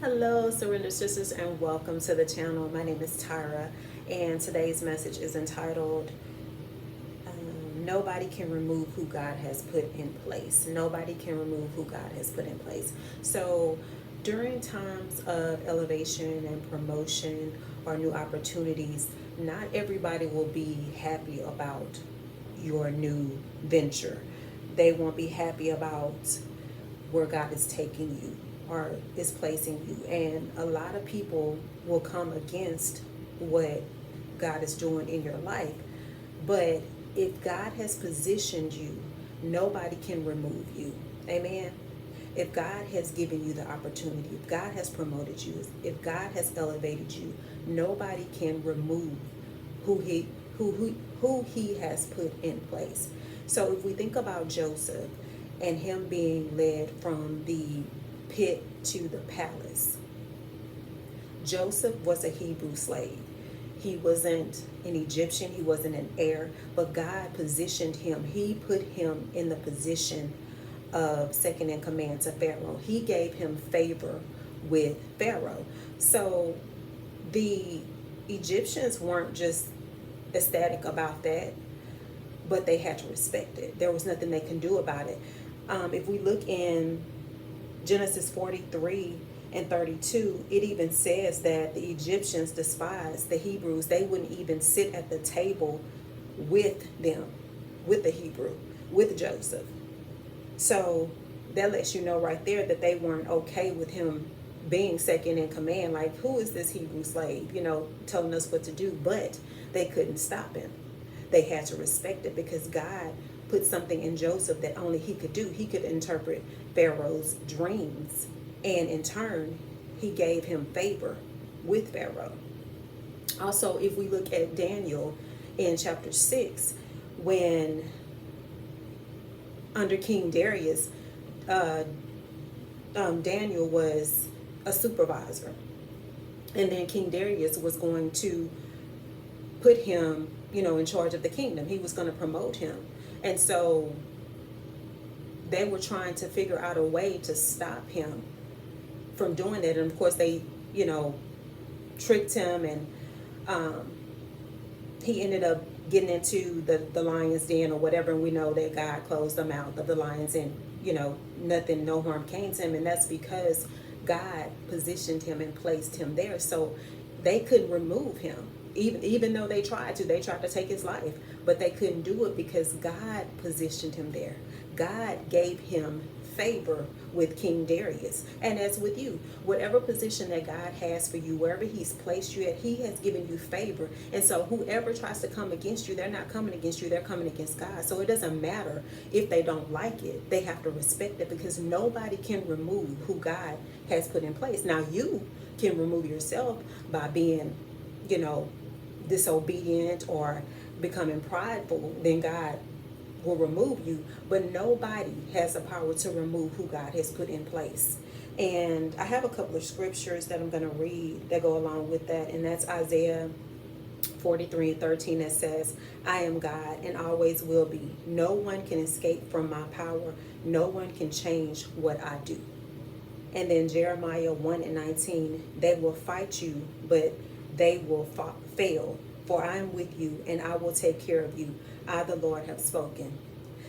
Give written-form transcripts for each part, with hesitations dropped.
Hello, Surrender Sisters, and welcome to the channel. My name is Tyra, and today's message is entitled Nobody Can Remove Who God Has Put in Place. Nobody can remove who God has put in place. So, during times of elevation and promotion or new opportunities, not everybody will be happy about your new venture. They won't be happy about where God is taking you or is placing you. And a lot of people will come against what God is doing in your life. But if God has positioned you, nobody can remove you. Amen. If God has given you the opportunity, if God has promoted you, if God has elevated you, nobody can remove who he has put in place. So if we think about Joseph and him being led from the pit to the palace, Joseph was a Hebrew slave. He wasn't an Egyptian, he wasn't an heir, but God positioned him. He put him in the position of second in command to Pharaoh. He gave him favor with Pharaoh. So the Egyptians weren't just ecstatic about that, but they had to respect it. There was nothing they can do about it. If we look in Genesis 43 and 32, it even says that the Egyptians despised the Hebrews. They wouldn't even sit at the table with them, with the Hebrew, with Joseph. So that lets you know right there that they weren't okay with him being second in command. Like, who is this Hebrew slave, telling us what to do? But they couldn't stop him. They had to respect it because God put something in Joseph that only he could do. He could interpret Pharaoh's dreams, and in turn, he gave him favor with Pharaoh. Also, if we look at Daniel in chapter 6, when under King Darius, Daniel was a supervisor, and then King Darius was going to put him, in charge of the kingdom. He was going to promote him. And so they were trying to figure out a way to stop him from doing that. And of course they, tricked him, and he ended up getting into the lion's den or whatever. And we know that God closed the mouth of the lions, and, nothing, no harm came to him. And that's because God positioned him and placed him there. So they couldn't remove him. Even though they tried to take his life, but they couldn't do it because God positioned him there. God gave him favor with King Darius. And as with you, whatever position that God has for you, wherever he's placed you at, he has given you favor. And so whoever tries to come against you, they're not coming against you, they're coming against God. So it doesn't matter if they don't like it. They have to respect it because nobody can remove who God has put in place. Now you can remove yourself by being, disobedient or becoming prideful. Then God will remove you, but nobody has the power to remove who God has put in place. And I have a couple of scriptures that I'm going to read that go along with that, and that's Isaiah 43 and 13 that says, I am God and always will be. No one can escape from my power. No one can change what I do. And then Jeremiah 1 and 19, they will fight you, but they will fail. For I am with you, and I will take care of you. I, the Lord, have spoken.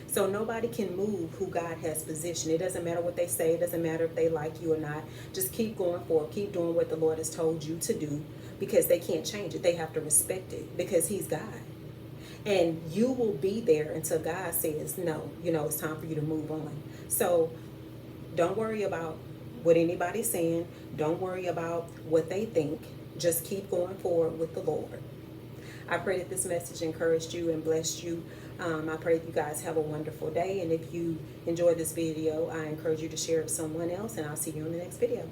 So nobody can move who God has positioned. It doesn't matter what they say. It doesn't matter if they like you or not. Just keep going forward. Keep doing what the Lord has told you to do, because they can't change it. They have to respect it because he's God. And you will be there until God says, no, it's time for you to move on. So don't worry about what anybody's saying. Don't worry about what they think. Just keep going forward with the Lord. I pray that this message encouraged you and blessed you. I pray that you guys have a wonderful day. And if you enjoyed this video, I encourage you to share it with someone else. And I'll see you in the next video.